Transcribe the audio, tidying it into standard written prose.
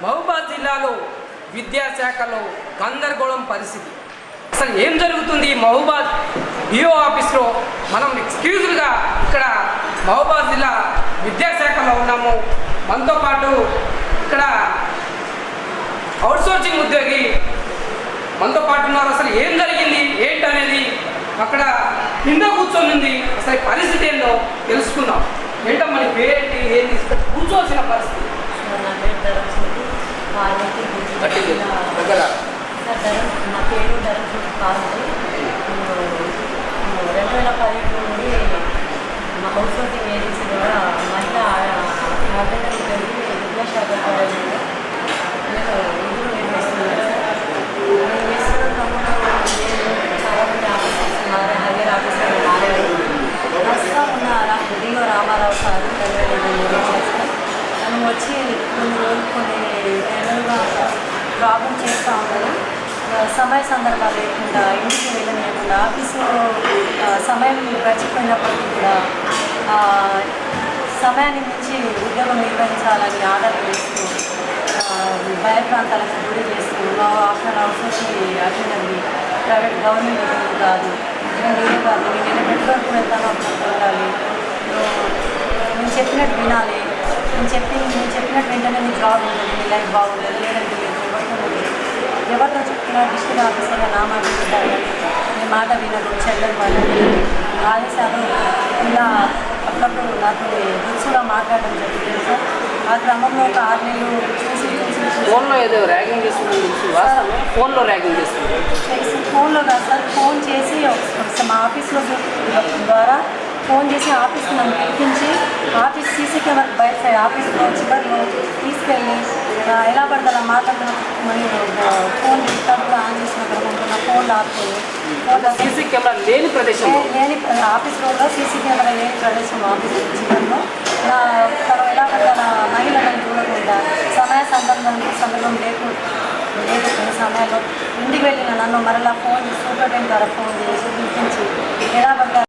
మహబూబాద్ జిల్లాలో విద్యాశాఖలో గందరగోళం పరిస్థితి. అసలు ఏం జరుగుతుంది మహబూబాద్ డిఓ ఆఫీస్లో? మనం ఎక్స్క్యూజ్గా ఇక్కడ మహబూబాద్ జిల్లా విద్యాశాఖలో ఉన్నాము. మనతో పాటు ఇక్కడ అవుట్సోర్సింగ్ ఉద్యోగి మనతో పాటు ఉన్నారు. అసలు ఏం జరిగింది ఏంటి అనేది అక్కడ కింద కూర్చొని అసలు పరిస్థితి ఏంటో తెలుసుకుందాం. ఏంటో మన పేరేంటి ఏంటి కూర్చోవలసిన పరిస్థితి? నా పేరు ధరం కాదు. 2017 నుండి మా అవుట్సోర్సింగ్ ఏజెన్సీ ద్వారా మహిళా ఆర్గనైజ్ విద్యాశాఖ కాలేజీలో నేను విధులు నిర్వహిస్తున్నాను. నేను చేస్తున్న క్రమంలో చాలామంది ఆఫీసర్స్ ఉన్నారు, హైయర్ ఆఫీసర్లు మారారు. ప్రస్తుతం ఉన్న డిఓ రామారావు సార్ తను వచ్చి కొన్ని నెలలుగా ప్రాబ్లం చేస్తూ ఉన్నాను. సమయ సందర్భాలు లేకుండా ఇంటికి వెళ్ళలేకుండా ఆఫీసులో సమయం గడిచిపోయినప్పటికీ కూడా సమయాన్ని మించి ఉద్యోగం నిర్వహించాలని ఆర్డర్ చేస్తూ బయట ప్రాంతాలకు గురి చేస్తూ ఆఫ్టర్ అవుట్సోర్సింగ్ అటెండర్ని ప్రైవేట్ గవర్నమెంట్ ఉద్యోగం కాదు, నేను నెట్వర్క్ వెళ్తాను అప్పుడు వెళ్ళాలి, నేను చెప్పినట్టు వినాలి, నేను చెప్పినట్టు వెంటనే నీ జాబ్ ఉంటుంది, నీ లైఫ్ బాగుంటుంది, లేదంటే ఎవరితో చెప్తున్నా డిస్ట్రిక్ట్ ఆఫీసర్గా నా మాట వింటారు, నీ మాట వినరు, చెల్లెలు వాళ్ళని ఆదేశాలు ఇలా అప్పుడప్పుడు నాకు దురుసుగా మాట్లాడడం జరుగుతుంది సార్. ఆ క్రమంలో ఒక 6 నెలలు చూసి ఫోన్లో ఏదో ర్యాగింగ్ చేస్తుంది, ఫోన్లో ర్యాగింగ్ చేస్తుంది. ఫోన్లో కాదు సార్, ఫోన్ చేసి మా ఆఫీస్లో ద్వారా ఫోన్ చేసి ఆఫీస్కి నన్ను పిలిపించి ఆఫీస్ సీసీ కెమెరా బయట సైడ్ ఆఫీస్లో చివరిలో తీసుకెళ్ళి ఎలా పడితే అలా మాట్లాడుతున్న మరియు ఫోన్ తప్పుడు ఆన్ చేసినప్పుడు నా ఫోన్ ఆపుకొని సీసీ కెమెరా లేని ప్రదేశం ఆఫీస్లో కూడా సీసీ కెమెరా లేని ప్రదేశం ఆఫీస్ చివరిలో తను ఎలా పడితే అలా మహిళలను చూడకుండా సమయ సందర్భం లేకుండా సమయంలో ఇంటికి వెళ్ళిన నన్ను మరలా ఫోన్ సూపరింటెండెంట్ ద్వారా ఫోన్ చేసి పిలిపించి ఎలా పడితే